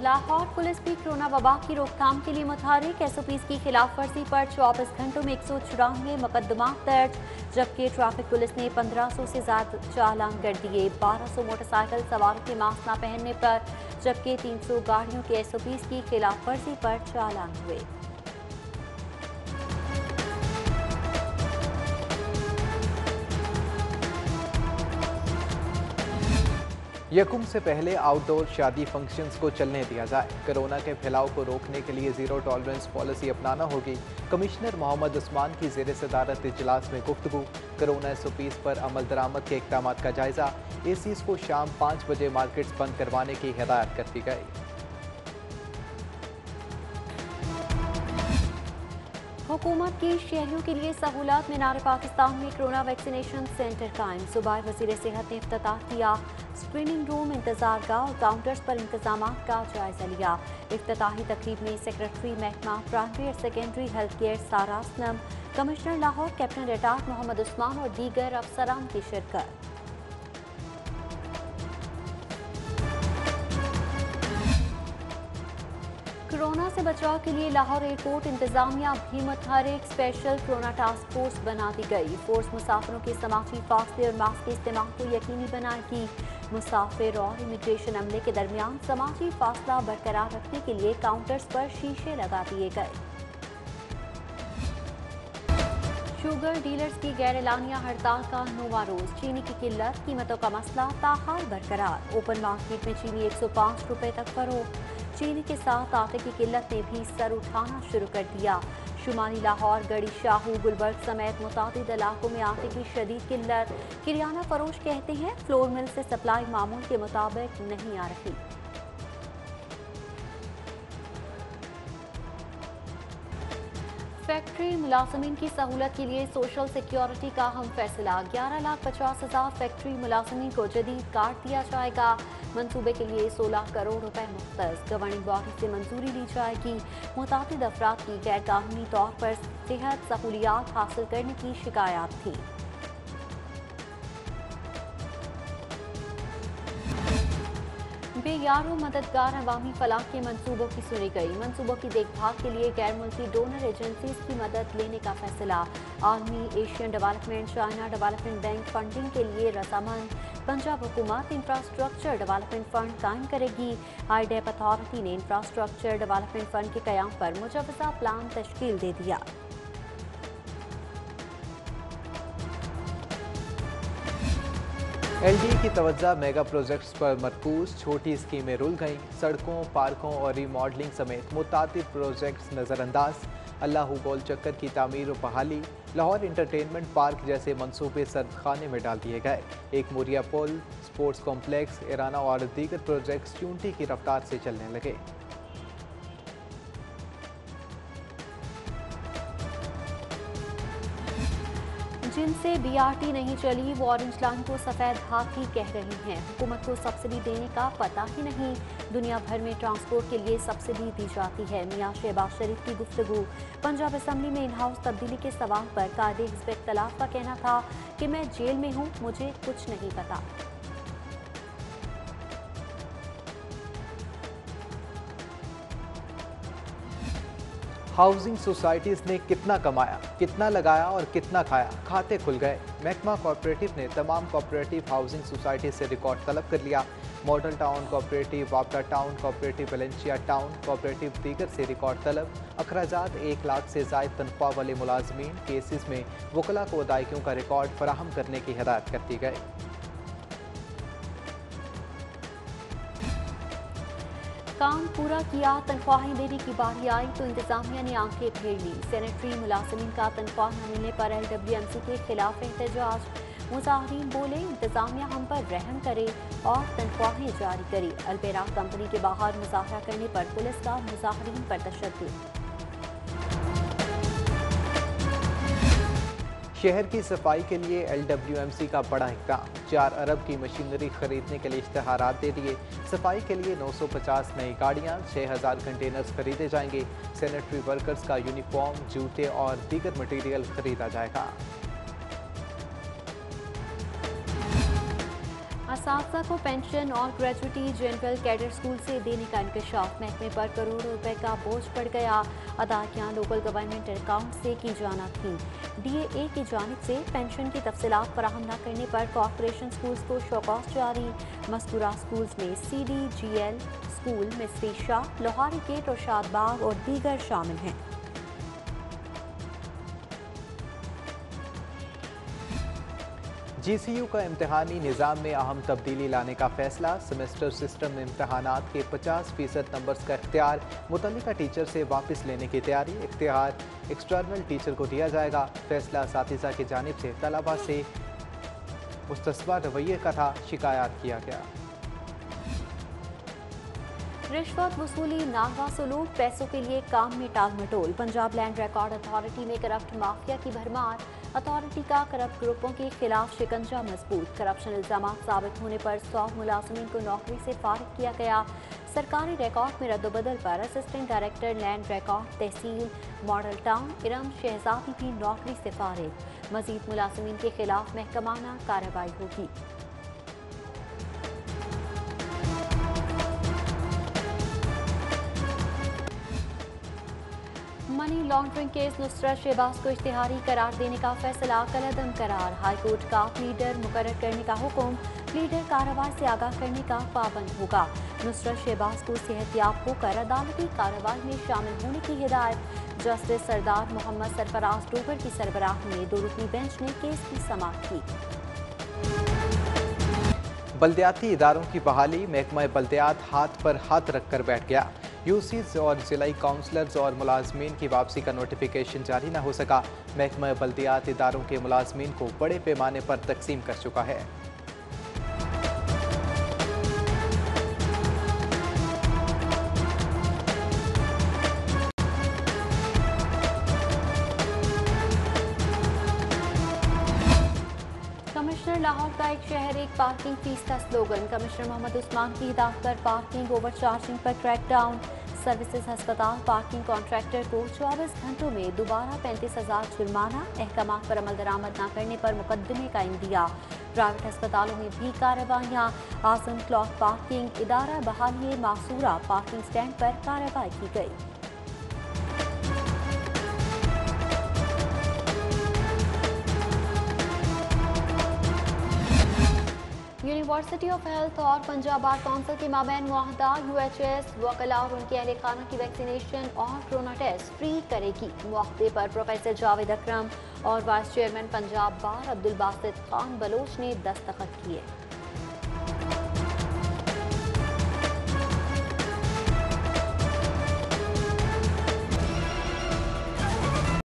Lahore police भी corona वबा की रोकथाम के लिए मुतहरिक। SOPs की खिलाफ वर्जी पर 24 घंटों में 194 मुकदमा दर्ज, जबकि ट्रैफिक पुलिस ने 1500 से ज्यादा चालान कर दिए। 1200 मोटरसाइकिल सवारों के मास्क न पहनने पर, जबकि 300 गाड़ियों के SOPs की खिलाफ वर्जी पर चालान हुए। यकुम से पहले आउटडोर शादी फंक्शंस को चलने दिया जाए। कोरोना के फैलाव को रोकने के लिए जीरो टॉलरेंस पॉलिसी अपनाना होगी। कमिश्नर मोहम्मद उस्मान की ज़ेर सदारत इजलास में गुफ्तगू। कोरोना SOPs पर अमल दरामद के इक़दाम का जायजा। ACs को शाम 5 बजे मार्केट्स बंद करवाने की हिदायत कर दी गई। हुकूमत की शहरियों के लिए सहूलत। मीनार पाकिस्तान में कोरोना वैक्सीनेशन सेंटर कायम। सूबाई वज़ीर सेहत ने इफ्तिताह किया। स्क्रीनिंग रूम, इंतजार गाह और काउंटर्स पर इंतजाम का जायजा लिया। इफ्तिताही तकरीब में सेक्रेटरी महकमा प्राइमरी और secondary health care Sara Aslam, commissioner Lahore captain retired Mohammad Usman और दीगर अफसरान की शिरकत। कोरोना से बचाव के लिए लाहौर एयरपोर्ट इंतजामिया भी मुतहरिक। स्पेशल कोरोना टास्क फोर्स बना दी गई। फोर्स मुसाफिरों के समाजी फासले और मास्क के इस्तेमाल को यकीनी बनाएगी। मुसाफिर और इमिग्रेशन अमले के दरमियान समाजी फासला बरकरार रखने के लिए काउंटर्स पर शीशे लगा दिए गए। शुगर डीलर्स की गैर एलानिया हड़ताल का 9वां रोज। चीनी की किल्लत, कीमतों का मसला ताहाल बरकरार। ओपन मार्केट में चीनी 105 रुपए तक फरोख्त। चीनी के साथ आटे की किल्लत ने भी सर उठाना शुरू कर दिया। शुमाली लाहौर, गड़ी शाहू, गुलबर्ग समेत मुतादिद इलाकों में आटे की शदीद किल्लत। किरियाना फरोश कहते हैं फ्लोर मिल से सप्लाई मामूल के मुताबिक नहीं आ रही। फैक्ट्री मुलाजमीन की सहूलत के लिए सोशल सिक्योरिटी का अहम फैसला। 11,50,000 फैक्ट्री मुलाजमीन को जदीद कार्ड दिया जाएगा। मंसूबे के लिए 16 करोड़ रुपए मुख्तस। गवर्निंग बॉडी से मंजूरी ली जाएगी। मुतादिद अफराद की गैर कानूनी तौर पर सेहत सहूलियात हासिल करने की शिकायत थी। बेयारों मददगार अवामी फलाह के मंसूबों की सुनी गई। मंसूबों की देखभाल के लिए गैर मुल्की डोनर एजेंसीज की मदद लेने का फैसला। आलमी, Asian development, China development bank funding के लिए रजामंद। पंजाब हुकूमत इंफ्रास्ट्रक्चर डेवलपमेंट फंड कायम करेगी। IDEP अथॉरिटी ने इंफ्रास्ट्रक्चर डेवलपमेंट फंड के कयाम पर मुजवजा प्लान तश्कील दे दिया। LD की तवज्जो मेगा प्रोजेक्ट्स पर मरकूज। छोटी स्कीमें रुल गईं। सड़कों, पार्कों और रीमॉडलिंग समेत मुतादिद प्रोजेक्ट्स नज़रअंदाज। अल्लाहू गोल चक्कर की तामीर और बहाली। लाहौर इंटरटेनमेंट पार्क जैसे मंसूबे सर्दखाने में डाल दिए गए। एक मोरिया पुल, स्पोर्ट्स कॉम्प्लेक्स, इराना और दीगर प्रोजेक्ट्स चूंटी की रफ्तार से चलने लगे। जिनसे BRT नहीं चली वो ऑरेंज लाइन को सफ़ेद हाथी कह रही हैं। हुकूमत को सब्सिडी देने का पता ही नहीं। दुनिया भर में ट्रांसपोर्ट के लिए सब्सिडी दी जाती है। मियां शहबाज शरीफ की गुफ्तगू। पंजाब असम्बली में इन हाउस तब्दीली के सवाल पर कायदे हिज़्ब इख्तिलाफ का कहना था कि मैं जेल में हूँ, मुझे कुछ नहीं पता। हाउसिंग सोसाइटीज़ ने कितना कमाया, कितना लगाया और कितना खाया, खाते खुल गए। महकमा कोऑपरेटिव ने तमाम कोऑपरेटिव हाउसिंग सोसाइटी से रिकॉर्ड तलब कर लिया। मॉडल टाउन कोऑपरेटिव, वापडा Town cooperative, Valencia Town cooperative दीगर से रिकॉर्ड तलब। अखराजात 1 लाख से ज़ायद तनख्वाह वाले मुलाजमीन केसेस में वकला को अदायगियों का रिकॉर्ड फराहम करने की हिदायत कर दी गई। काम पूरा किया, तनख्वाहें देने की बारी आई तो इंतजामिया ने आंखें फेर ली। सेनेटरी मुलाजमीन का तनख्वाह न मिलने पर LWMC के खिलाफ एहतजाज। मुजाहरीन बोले इंतजामिया हम पर रहम करे और तनख्वाहें जारी करी। अलबेरा कंपनी के बाहर मुजाहरा करने पर पुलिस का मुजाहरीन पर तशद्दुद। शहर की सफाई के लिए LWMC का बड़ा इक़दाम। 4 अरब की मशीनरी खरीदने के लिए इश्तहारात दे दिए। सफाई के लिए 950 नई गाड़ियाँ, 6000 कंटेनर्स खरीदे जाएंगे। सैनिटरी वर्कर्स का यूनिफॉर्म, जूते और दीगर मटीरियल खरीदा जाएगा। असातिज़ा को पेंशन और ग्रेजुएटी जनरल कैडर स्कूल से देने का इंकशाफ। महकमे पर करोड़ों रुपए का बोझ पड़ गया। अदायगियाँ लोकल गवर्नमेंट अकाउंट से की जाना थी। DAA की जानिब से पेंशन की तफसीलात फराहम न करने पर कॉर्पोरेशन स्कूल्स को शौकॉस जारी। मज़कूरा स्कूल्स में CDGL स्कूल, मिस्री शाह, लोहारी गेट और शादबाग और दीगर शामिल हैं। GCU का इम्तहानी निज़ाम में अहम तब्दीली लाने का फैसला। सेमेस्टर सिस्टम में इम्तहानात के 50% नंबर्स का इख्तियार मुतल्लिका टीचर से वापस लेने की तैयारी। इख्तियार एक्सटर्नल टीचर को दिया जाएगा। फैसला असातिज़ा की जानिब से तलबा से मुस्तस्बा रवैये का था, शिकायत किया गया। रिश्वत वसूली, नाहवा सलूक, पैसों के लिए काम में टाल मटोल। पंजाब लैंड रिकॉर्ड अथॉरिटी में करप्ट माफिया की भरमार। अथॉरिटी का करप्ट ग्रुपों के खिलाफ शिकंजा मजबूत। करप्शन इल्जाम साबित होने पर 100 मुलाजमीन को नौकरी से फारिग किया गया। सरकारी रिकॉर्ड में रद्दबदल पर असिस्टेंट डायरेक्टर लैंड रिकॉर्ड तहसील मॉडल टाउन इरम शहजादी भी नौकरी से फारिग। मजीद मुलाजमीन के खिलाफ महकमाना कार्रवाई होगी। Money laundering case Nusrat Shahbaz को इश्तिहारी करार देने का फैसला कलअदम करार। हाईकोर्ट का लीडर मुकर्रर करने का हुक्म। लीडर कार्रवाई से आगाह करने का पाबंद होगा। नुसरत शहबाज को सेहतियाब होकर अदालती कार्रवाई में शामिल होने की हिदायत। जस्टिस सरदार मोहम्मद सरफराज डोगर की सरबराही में 2 रुकनी बेंच ने केस की समाअत की। बल्दियाती इदारों की बहाली। महकमा बल्दियात हाथ पर हाथ रखकर बैठ गया। यूसीज और जिलाई काउंसलर्स और मुलाजमीन की वापसी का नोटिफिकेशन जारी न हो सका। महकमा बल्दियात इदारों के मुलाजमीन को बड़े पैमाने पर तकसीम कर चुका है। कमिश्नर लाहौर का एक शहर एक पार्किंग फीस का स्लोगन। कमिश्नर मोहम्मद उस्मान की हिदायत पर पार्किंग ओवर चार्जिंग पर क्रैकडाउन। सर्विसेज अस्पताल पार्किंग कॉन्ट्रैक्टर को 24 घंटों में दोबारा 35,000 जुर्माना। अहकामात पर अमल दरामद न करने पर मुकदमे का इंदिया। प्राइवेट अस्पतालों में भी कार्रवाइयाँ। आजम क्लॉथ पार्किंग इदारा बहाली मासूरा पार्किंग स्टैंड पर कार्रवाई की गई। यूनिवर्सिटी ऑफ हेल्थ और पंजाब बार काउंसिल के माबैन मुआहदा। UHS वकला और उनके अहले खाना की वैक्सीनेशन और कोरोना टेस्ट फ्री करेगी। मुआहदे पर प्रोफेसर जावेद अकरम और वाइस चेयरमैन पंजाब बार अब्दुल बासित खान बलोच ने दस्तखत किए।